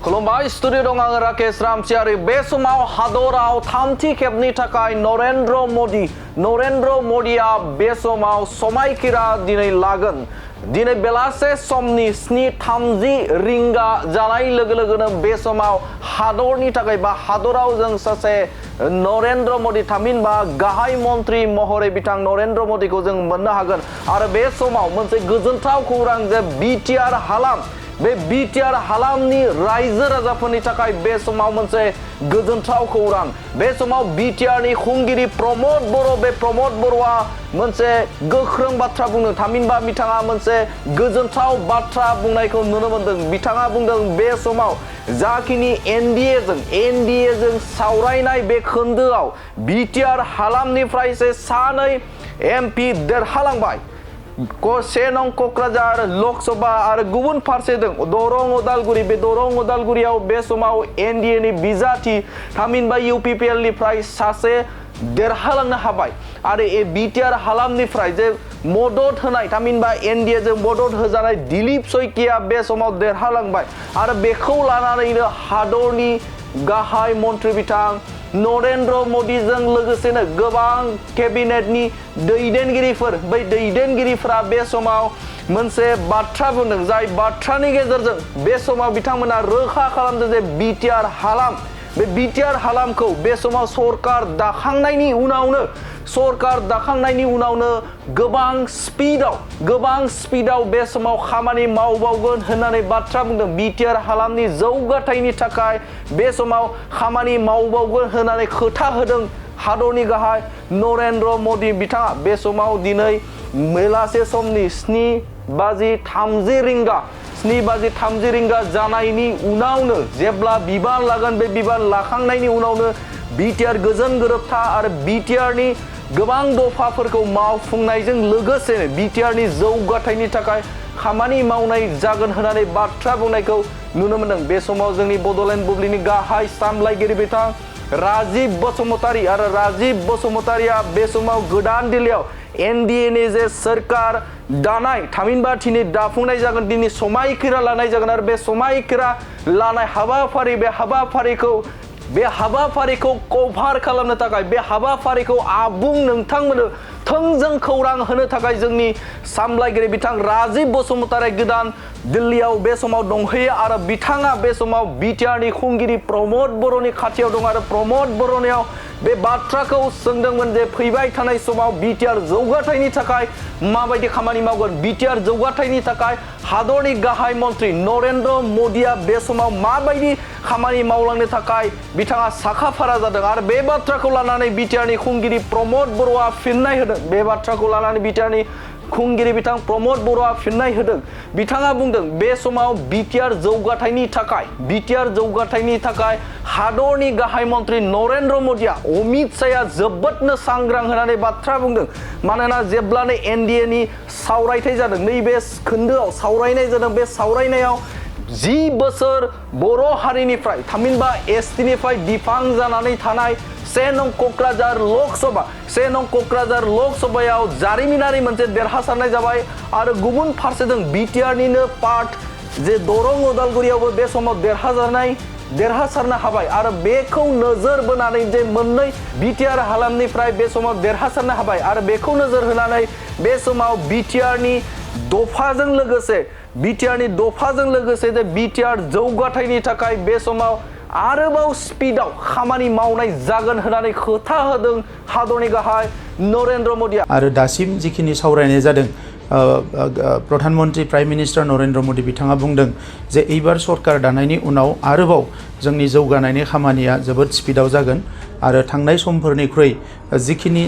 खुलुमबाय स्टुडिअ दं आङो राकेश रामसियारि बे समाव हादराव थामथि खेबनि थाखाय नरेन्द्र मदिया बे समाव समायखिरा दिनै लागोन दिनै बेलासे समनि 7:30 रिंगा जानाय लोगो लोगोनो बे समाव हादरनि थाखाय बा हादराव जों सासे नरेन्द्र मदि थामहिनबा गाहाय मन्त्रि महरै बिथां नरेन्द्र मदिखौ जों मोननो हागोन आरो बे समाव मोनसे गोजोनथाव खौरां जे बिटिआर हालाम बे बिटिआर हालामनि रायजो राजाफोरनि थाखाय बे समाव मोनसे गोजोनथाव खौरां बे समाव बिटिआरनि खुंगिरि प्रमद बर' बे प्रमद बर'आ मोनसे गोख्रों बाथ्रा बुंदों थामहिनबा बिथाङा मोनसे गोजोनथाव बाथ्रा बुंनायखौ नुनो मोनदों बिथाङा बुंदों बे समाव जाखिनि एनडिए जों सावरायनाय बे खोन्दोआव बिटिआर हालामनिफ्रायसो सानै एमपि देरहालांबाय से नं क'क्राझार लकसभा आरो गुबुन फारसेजों दरं उदालगुरि बे दरं उदालगुरियाव बे समाव एनडिएनि बिजाथि थामहिनबा इउपिपिएल निफ्राय सासे देरहालांनो हाबाय आरो बिटिआर हालामनिफ्राय जे मदद होनाय थामहिनबा एनडिएजों मदद होजानाय दिलीप सयकिया बे समाव देरहालांबाय आरो बेखौ लानानैनो हादरनि गाहाय मन्त्रि बिथां नरेन्द्र मदिजों लोगोसेनो गोबां केबिनेटनि दैदेनगिरिफोर बै दैदेनगिरिफोरा बे समाव मोनसे बाथ्रा बुंदों जाय बाथ्रानि गेजेरजों बे समाव बिथांमोना रोखा खालामदों जे बिटिआर हालाम बे बिटिआर हालामखौ बे समाव सरकार दाखांनायनि उनावनो गोबां स्पिडाव बे समाव खामानि मावबावगोन होननानै बाथ्रा बुंदों बिटिआर हालामनि जौगाथायनि थाखाय बे समाव खामानि मावबावगोन होननानै खोथा होदों हादरनि गाहाय नरेन्द्र मदि बिथाङा बे समाव दिनै बेलासे समनि 7:30 रिंगा जानायनि उनावनो जेब्ला बिबान लागोन बे बिबान लाखांनायनि उनावनो बिटिआर गोजोन गोरोबथा आरो बिटिआरनि गोबां दफाफोरखौ मावफुंनायजों लोगोसेनो बिटिआरनि जौगाथायनि थाखाय खामानि मावनाय जागोन होननानै बाथ्रा बुंनायखौ नुनो मोनदों बे समाव जोंनि बड'लेण्ड बुब्लिनि गाहाय सामलायगिरि बिथां राजिब बसुमतारी आरो राजिब बसुमतारीया बे समाव गोदान दिल्लीयाव एनडिएनि जे सोरखार दानाय थामहिनबा दिनै दाफुंनाय जागोन दिनै समायखिरा लानाय जागोन आरो बे समायखिरा लानाय हाबाफारि बे हाबाफारिखौ कभार खालामनो थाखाय बे हाबाफारिखौ आबुं नोंथांमोननो थोंजों खौरां होनो थाखाय जोंनि सामलायगिरि बिथां राजिब बसुमतारी गोदान दिल्लीयाव बे समाव दंहैयो आरो बिथाङा बे समाव बिटिआरनि खुंगिरि प्रमद बर'नि खाथियाव दं आरो प्रमद बर'नियाव बे बाथ्राखौ सोंदोंमोन जे फैबाय थानाय समाव बिटिआर जौगाथायनि थाखाय माबायदि खामानि मावगोन बिटिआर जौगाथायनि थाखाय हादरनि गाहाय मन्त्रि नरेन्द्र मदिया बे समाव माबायदि खामानि मावलांनो थाखाय बिथाङा साखाफारा जादों आरो बे बाथ्राखौ लानानै बिटिआरनि खुंगिरि प्रमद बर'आ फिननाय होदों बे बाथ्राखौ लानानै बिटिआरनि खुंगिरि बिथां प्रमद बर'आ फिननाय होदों बिथाङा बुंदों बे समाव बिटिआर जौगाथायनि थाखाय हादरनि गाहाय मन्त्रि नरेन्द्र मदिया अमित शाहया जोबोदनो सांग्रां होननानै बाथ्रा बुंदों मानोना जेब्लानो एनडिएनि सावरायथाय जादों नैबे खोन्दोआव सावरायनाय जादों बे सावरायनायाव 10 बोसोर बर' हारिनिफ्राय थामहिनबा एसटिनिफ्राय दिफां जानानै थानाय से नं क'क्राझार लकसभायाव जारिमिनारि मोनसे देरहासारनाय जाबाय आरो गुबुन फारसेजों बिटिआरनिनो पार्ट जे दरं उदालगुरियावबो बे समाव देरहासारनो हाबाय आरो बेखौ नोजोर बोनानै जे मोननै बिटिआर हालामनिफ्राय बे समाव देरहासारनो हाबाय आरो बेखौ नोजोर होनानै बे समाव बिटिआरनि दफाजों लोगोसे जे बिटिआर जौगाथायनि थाखाय बे समाव आरोबाव स्पिडाव खामानि मावनाय जागोन होननानै खोथा होदों हादरनि गाहाय नरेन्द्र मदिया आरो दासिम जिखिनि सावरायनाय जादों प्रधानमन्त्री प्राइम मिनिस्टार नरेन्द्र मदि बिथाङा बुंदों जे एबार सरकार दानायनि उनाव आरोबाव जोंनि जौगानायनि खामानिया जोबोद स्पिडाव जागोन आरो थांनाय समफोरनिख्रुइ जिखिनि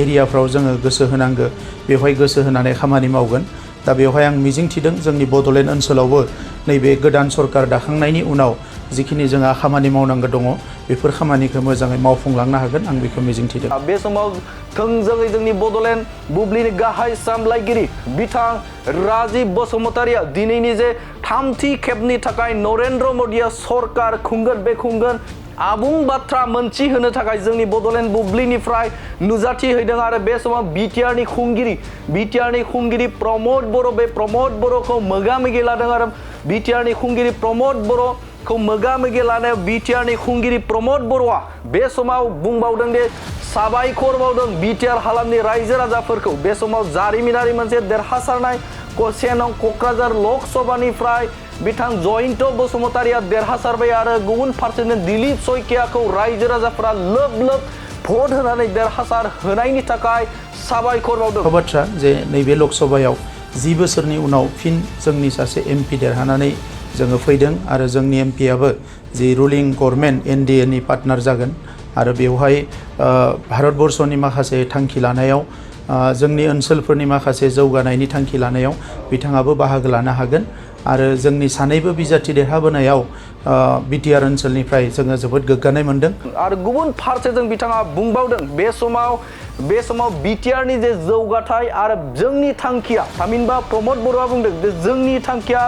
एरियाफ्राव जोङो गोसो होनांगौ बेवहाय गोसो होनानै खामानि मावगोन दा बेवहाय आं मिजिंथिदों जोंनि बड'लेण्ड ओनसोलावबो नैबे गोदान सरकार दाखांनायनि उनाव जिखिनि जोंहा खामानि मावनांगौ दङ बेफोर खामानिखौ मोजाङै मावफुंलांनो हागोन आं बेखौ मिजिंथिदों बे समाव थोंजोङै जोंनि बड'लेण्ड बुब्लिनि गाहाय सामलायगिरि बिथां राजिब बसुमतारीया दिनैनि जे थामथि खेबनि थाखाय नरेन्द्र मदिया सरकार खुंगोन आबुं बाथ्रा मोनथिहोनो थाखाय जोंनि बड'लेण्ड बुब्लिनिफ्राय नुजाथि हैदों आरो बे समाव बिटिआरनि खुंगिरि प्रमद बर' बे प्रमद बर'खौ मोगा-मोगि लादों आरो बिटिआरनि खुंगिरि प्रमद बर' खौ मोगा-मोगि लानायाव बिटिआरनि खुंगिरि प्रमद बर'आ बे समाव बुंबावदों दि साबायखर बावदों बिटिआर हालामनि रायजो राजाफोरखौ बे समाव जारिमिनारि मोनसे देरहासारनाय सेनं क'क्राझार लकसभानिफ्राय बिथां जयन्त बसुमतारिया देरहासारबाय आरो गुबुन फारसेथिं दिलीप सयकियाखौ रायजो राजाफोरा लोब लोब भट होनानै देरहासार होनायनि थाखाय साबायखर बावदों। बाथ्रा जे नैबे लकसभायाव 10 बोसोरनि उनाव फिन जोंनि सासे एमपि देरहानानै जोङो फैदों आरो जोंनि एमपिआबो जि रुलिं गभर्नमेन्ट एनडिए नि पार्टनार जागोन आरो बेवहाय भारतबर्षनि माखासे थांखि लानायाव जोंनि ओनसोलफोरनि माखासे जौगानायनि थांखि लानायाव बिथाङाबो बाहागो लानो हागोन आरो जोंनि सानैबो बिजाथि देरहाबोनायाव बिटिआर ओनसोलनिफ्राय जोङो जोबोद गोग्गानाय मोनदों। आरो गुबुन फारसेजों बिथाङा बुंबावदों बे समाव बिटिआरनि जे जौगाथाय आरो जोंनि थांखिया थामहिनबा प्रमद बर'आ बुंदों जे जोंनि थांखिया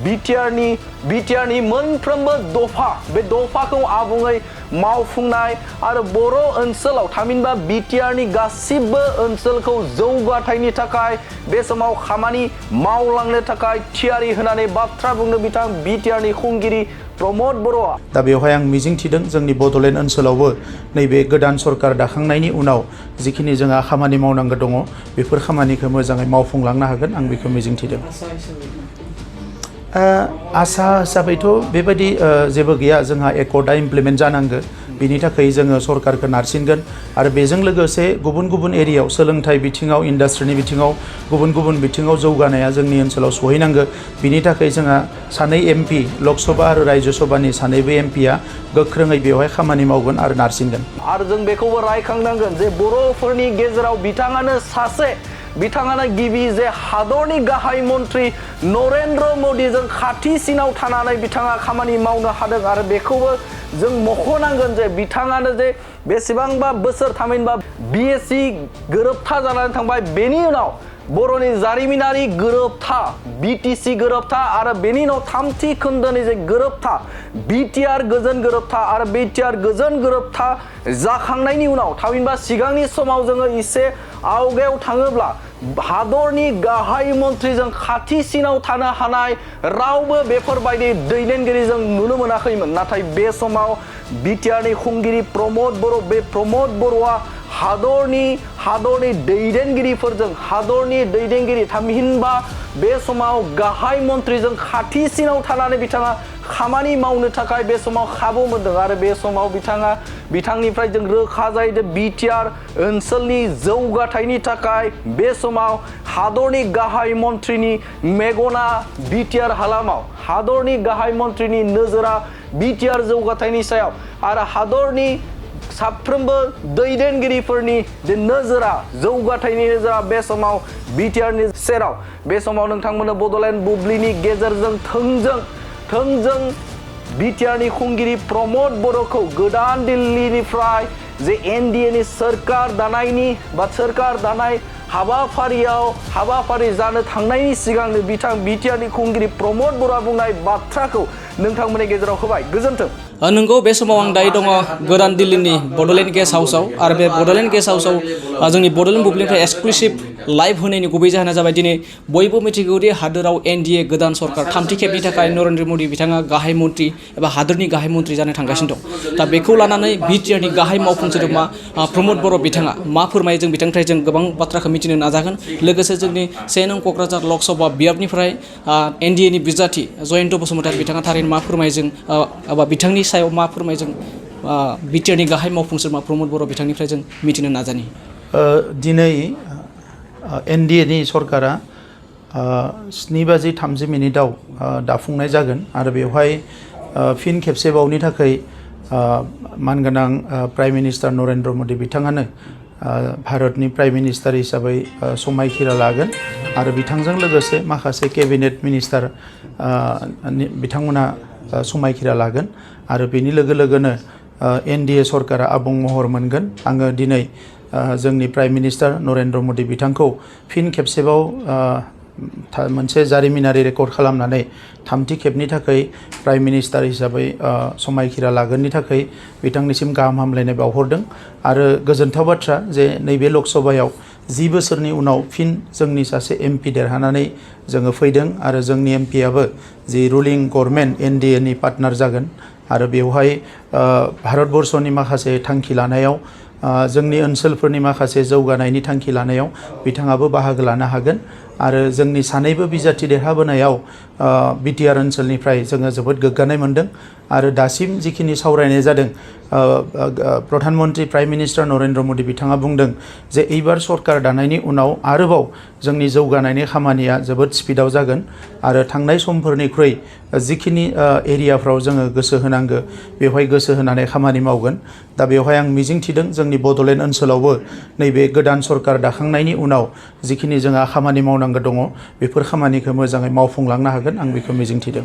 बिटिआरनि मोनफ्रोमबो दफा बे दफाखौ आबुङै मावफुंनाय आरो बर' ओनसोलाव थामहिनबा बिटिआरनि गासिबो ओनसोलखौ जौगाथायनि थाखाय बे समाव खामानि मावलांनो थाखाय थियारि होनानै बाथ्रा बुंनो बिथां बिटिआरनि खुंगिरि प्रमद बर'आ। दा बेवहाय आं मिजिंथिदों जोंनि बड'लेण्ड ओनसोलावबो नैबे गोदान सरकार दाखांनायनि उनाव जिखिनि जोंहा खामानि मावनांगौ दङ बेफोर खामानिखौ मोजाङै मावफुंलांनो हागोन आं बेखौ मिजिंथिदों। आसा हिसाबैथ' बेबायदि जेबो गैया जोंहा एकर्डआ इमप्लिमेन्ट जानांगौ बिनि थाखाय जोङो सरकारखौ नारसिनगोन आरो बेजों लोगोसे गुबुन गुबुन एरियायाव सोलोंथाइ बिथिङाव इन्डास्ट्रिनि बिथिङाव गुबुन गुबुन बिथिङाव जौगानाया जोंनि ओनसोलाव सहैनांगौ बिनि थाखाय जोंहा सानै एमपि लकसभा आरो रायजोसभानि सानैबो एमपिआ गोख्रोङै बेवहाय खामानि मावगोन आरो नारसिनगोन। आरो जों बेखौबो रायखांनांगोन जे बर'फोरनि गेजेराव बिथाङानो गिबि जे हादरनि गाहाय मन्त्रि नरेन्द्र मदिजों खाथिसिनाव थानानै बिथाङा खामानि मावनो हादों आरो बेखौबो जों मख'नांगोन जे बिथाङानो जे बेसेबांबा बोसोर थामहिनबा बिएससि गोरोबथा जानानै थांबाय बेनि उनाव बर'नि जारिमिनारि गोरोबथा बिटिसि गोरोबथा आरो बेनि उनाव थामथि खोन्दोनि जे गोरोबथा बिटिआर गोजोन गोरोबथा आरो बिटिआर गोजोन गोरोबथा जाखांनायनि उनाव थामहिनबा सिगांनि समाव जोङो एसे आवगायाव थाङोब्ला हादरनि गाहाय मन्त्रिजों खाथिसिनाव थानो हानाय रावबो बेफोरबायदि दैदेनगिरि जों नुनो मोनाखैमोन नाथाय बे समाव बिटिआरनि खुंगिरि प्रमद बर'आ हादरनि दैदेनगिरि थामहिनबा बे समाव गाहाय मन्त्रिजों खाथिसिनाव थानानै बिथाङा खामानि मावनो थाखाय बे समाव खाबु मोनदों आरो बे समाव बिथांनिफ्राय जों रोखा जायो जे बिटिआर ओनसोलनि जौगाथायनि थाखाय बे समाव हादरनि गाहाय मन्त्रिनि मेगना बिटिआर हालामाव हादरनि गाहाय मन्त्रिनि नोजोरा बिटिआर जौगाथायनि सायाव आरो हादरनि साफ्रोमबो दैदेनगिरिफोरनि जे नोजोरा जौगाथायनि नोजोरा बे समाव बिटिआरनि सेराव बे समाव नोंथांमोननो बड'लेण्ड बुब्लिनि गेजेरजों थोंजों बिटिआरनि खुंगिरि प्रमद बर'खौ गोदान दिल्लीनिफ्राय जे एनडिएनि सोरखार दानाय हाबाफारि जानो थांनायनि सिगांनो बिथां बिटिआरनि खुंगिरि प्रमद बर'आ बुंनाय बाथ्राखौ नोंथांमोननि गेजेराव होबाय। गोजोन्थों। नंगौ बे समाव आं दायो दङ गोदान दिल्लीनि बड'लेण्ड गेस्ट हाउसआव आरो बे बड'लेण्ड गेस्ट हाउसआव जोंनि बड'लेण्ड बुब्लिनिफ्राय एक्सक्लुसिभ लाइभ होनायनि गुबै जाहोना जाबाय दिनै बयबो मिथिगौदि हादोराव एनडिए गोदान सरकार थामथि खेबनि थाखाय नरेन्द्र मदि बिथाङा गाहाय मन्त्रि एबा हादोरनि गाहाय मन्त्रि जानो थांगासिनो दं। दा बेखौ लानानै बिटिआरनि गाहाय मावफुं सोद्रोमा प्रमद बर' बिथाङा मा फोरमायो जों बिथांनिफ्राय जों गोबां बाथ्राखौ मिथिनो नाजागोन। लोगोसे जोंनि 1 नं क'क्राझार लकसभा बियाबनिफ्राय एनडिएनि बिजाथि जयन्त बसुमतारी बिथाङा थारैनो मा फोरमायो जों एबा बिथांनि सायाव मा फोरमायो जों बिटिआरनि गाहाय मावफुं सोद्रोमा प्रमद बर' बिथांनिफ्राय जों मिथिनो नाजानि। दिनै एनडिएनि सरकारा 7:30 दाफुंनाय जागोन आरो बेवहाय फिन खेबसेबावनि थाखाय मानगोनां प्राइम मिनिस्टार नरेन्द्र मदि बिथाङानो भारतनि प्राइम मिनिस्टार हिसाबै समायखिरा लागोन आरो बिथांजों लोगोसे माखासे केबिनेट मिनिस्टार बिथांमोना समायखिरा लागोन आरो बेनि लोगोनो एनडिए सरकारा आबुं महर मोनगोन। आङो दिनै जोंनि प्राइम मिनिस्टार नरेन्द्र मदि बिथांखौ फिन खेबसेबाव मोनसे जारिमिनारि रेकर्ड खालामनानै थामथि खेबनि थाखाय प्राइम मिनिस्टार हिसाबै समायखिरा लागोननि थाखाय बिथांनिसिम गाहाम हामलायनाय बावहरदों आरो गोजोनथाव बाथ्रा जे नैबे लकसभायाव 10 बोसोरनि उनाव फिन जोंनि सासे एमपि देरहानानै जोङो फैदों आरो जोंनि एमपिआबो जि रुलिं गभर्नमेन्ट एनडिए नि पार्टनार जागोन आरो बेवहाय भारतबर्षनि माखासे थांखि लानायाव जोंनि ओनसोलफोरनि माखासे जौगानायनि थांखि लानायाव बिथाङाबो बाहागो लानो हागोन आरो जोंनि सानैबो बिजाथि देरहाबोनायाव बिटिआर ओनसोलनिफ्राय जोङो जोबोद गोग्गानाय मोनदों आरो दासिम जिखिनि सावरायनाय जादों प्रधानमन्त्री प्राइम मिनिस्टार नरेन्द्र मोदी बिथाङा बुंदों जे एबार सरकार दानायनि उनाव आरोबाव जोंनि जौगानायनि खामानिया जोबोद स्पिडाव जागोन आरो थांनाय समफोरनिख्रुइ जिखिनि एरियाफ्राव जोङो गोसो होनांगो बेवहाय गोसो होनानै खामानि मावगोन दा बेवहाय आं मिजिंथिदों जोंनि बड'लेण्ड ओनसोलावबो नैबे गोदान सरकार दाखांनायनि उनाव जिखिनि जोंहा खामानि मावनांगौ दङ बेफोर खामानिखौ मोजाङै मावफुंलांनो हागोन आं बेखौ मिजिंथिदों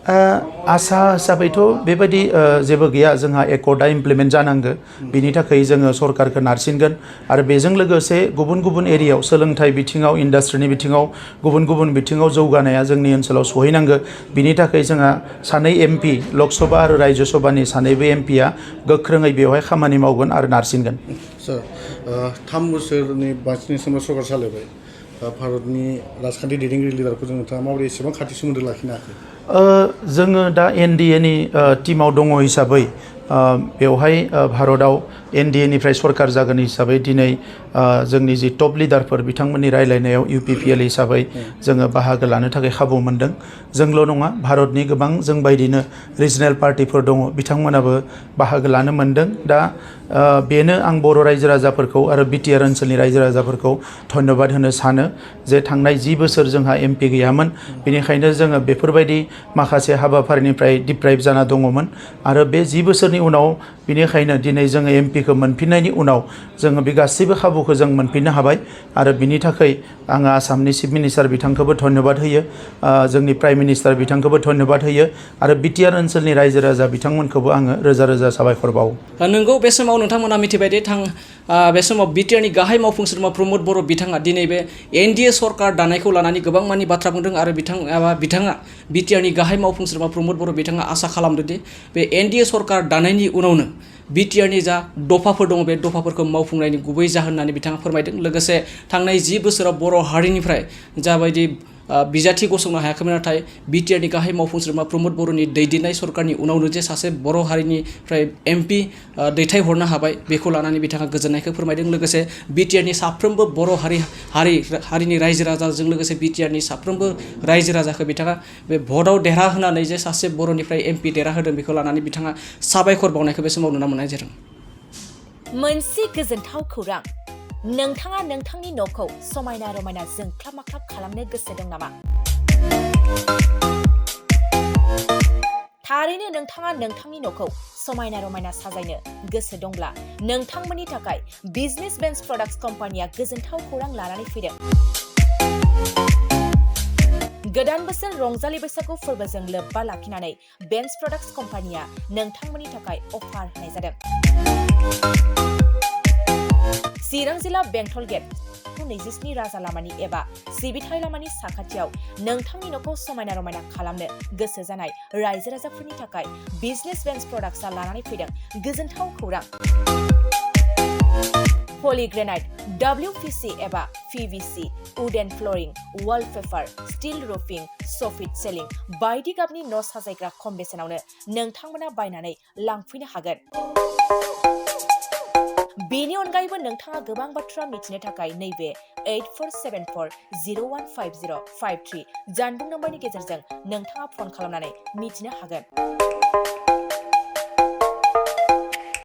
आसा हिसाबैथ' बेबायदि जेबो गैया जोंहा एकर्डआ इमप्लिमेन्ट जानांगौ बिनि थाखाय जोङो सरकारखौ नारसिनगोन आरो बेजों लोगोसे गुबुन गुबुन एरियायाव सोलोंथाइ बिथिङाव इन्डास्ट्रिनि बिथिङाव गुबुन गुबुन बिथिङाव जौगानाया जोंनि ओनसोलाव सहैनांगौ बिनि थाखाय जोंहा सानै एमपि लकसभा आरो राज्य सभानि सानैबो एमपिआ गोख्रोङै बेवहाय खामानि मावगोन आरो नारसिनगोन सार 3 बोसोरनि बांसिन समल सरकार सालायबाय भारतनि राजखान्थि दैदेनगिरि लिडारफोरजों नोंथाङा माबोरै एसेबां खाथि सोमोन्दो लाखिनो हाखो जोङो दा एनडिए नि टीमाव दङ हिसाबै बेवहाय भारताव एनडिए निफ्राय सरकार जागोन हिसाबै दिनै जोंनि जि टप लिडारफोर बिथांमोननि रायलायनायाव इउपिपिएल हिसाबै जोङो बाहागो लानो थाखाय खाबु मोनदों जोंल' नङा भारतनि गोबां जों बायदिनो रिजनेल पार्टिफोर दङ बिथांमोनाबो बाहागो लानो मोनदों दा बेनो आं बर' रायजो राजाफोरखौ आरो बिटिआर ओनसोलनि रायजो राजाफोरखौ धन्यबाद होनो सानो जे थांनाय 10 बोसोर जोंहा एमपि गैयामोन बेनिखायनो जोङो बेफोरबायदि माखासे हाबाफारिनिफ्राय डिप्राइभ जाना दङमोन आरो बे 10 बोसोरनि उनाव बेनिखायनो दिनै जोङो एमपिखौ मोनफिननायनि उनाव जोङो बे गासैबो खाबुखौ जों मोनफिननो हाबाय आरो बिनि थाखाय आङो आसामनि चिफ मिनिस्टार बिथांखौबो धन्यबाद होयो जोंनि प्राइम मिनिस्टार बिथांखौबो धन्यबाद होयो आरो बिटिआर ओनसोलनि रायजो राजा बिथांमोनखौबो आङो रोजा रोजा साबायखर बावो नोंगौ बे समाव नोंथांमोना मिथिबाय दे बे समाव बिटिआरनि गाहाय मावफुं सोद्रोमा प्रमद बर' बिथाङा दिनै बे एनडिए सरकार दानायखौ लानानै गोबां मानि बाथ्रा बुंदों आरो बिथाङा बिटिआरनि गाहाय मावफुं सोद्रोमा प्रमद बर' बिथाङा आसा खालामदों दि बे एनडिए सरकार दानायनि उनावनो बिटिआरनि जा दफाफोर दङ बे दफाफोरखौ मावफुंनायनि गुबै जाहोन होननानै बिथाङा फोरमायदों लोगोसे थांनाय 10 बोसोराव बर' हारिनिफ्राय जाबायदि बिजाथि गसंनो हायाखैमोन नाथाय बिटिआरनि गाहाय मावफुं सोद्रोमा प्रमद बर'नि दैदेननाय सरकारनि उनावनो जे सासे बर' हारिनिफ्राय एमपि दैथायहरनो हाबाय बेखौ लानानै बिथाङा गोजोननायखौ फोरमायदों लोगोसे बिटिआरनि साफ्रोमबो बर' हारिनि रायजो राजाजों लोगोसे बिटिआरनि साफ्रोमबो रायजो राजाखौ बिथाङा बे भटआव देरहाहोनानै जे सासे बर'निफ्राय एमपि देरहाहोदों बेखौ लानानै बिथाङा साबायखर बावनायखौ बे समाव नुनो मोननाय जादों मोनसे गोजोनथाव खौरां नोंथाङा नोंथांनि न'खौ समायना रमायना जोंख्लाब माख्लाब खालामनो गोसो दं नामा थारैनो नोंथाङा नोंथांनि न'खौ समायना रमायना साजायनो गोसो दंब्ला नोंथांमोननि थाखाय बिजनेस बेन्स प्रडाक्ट्स कम्पानिया गोजोनथाव खौरां लानानै फैदों गोदान बोसोर रंजालि बैसागु फोरबोजों लोब्बा लाखिनानै बेन्स प्रडाक्ट्स कम्पानिया नोंथांमोननि थाखाय अफार होनाय जादों चिरां जिल्ला बेंटल गेट 27 राजा लामानि एबा सिबिथाय लामानि साखाथियाव नोंथांनि न'खौ समायना रमायना खालामनो गोसो जानाय रायजो राजाफोरनि थाखाय बिजनेस बेन्स प्रडाक्ट्सआ लानानै फैदों गोजोनथाव खौरां पलिग्रेनाइट WPC एबा PVC wooden flooring wallpaper steel roofing soffit ceiling बायदि गाबनि न' साजायग्रा खम बेसेनावनो नोंथांमोना बायनानै लांफैनो हागोन बेनि अनगायैबो नोंथाङा गोबां बाथ्रा मिथिनो थाखाय नैबे 8474015053 जानबुं नम्बरनि गेजेरजों नोंथाङा फन खालामनानै मिथिनो हागोन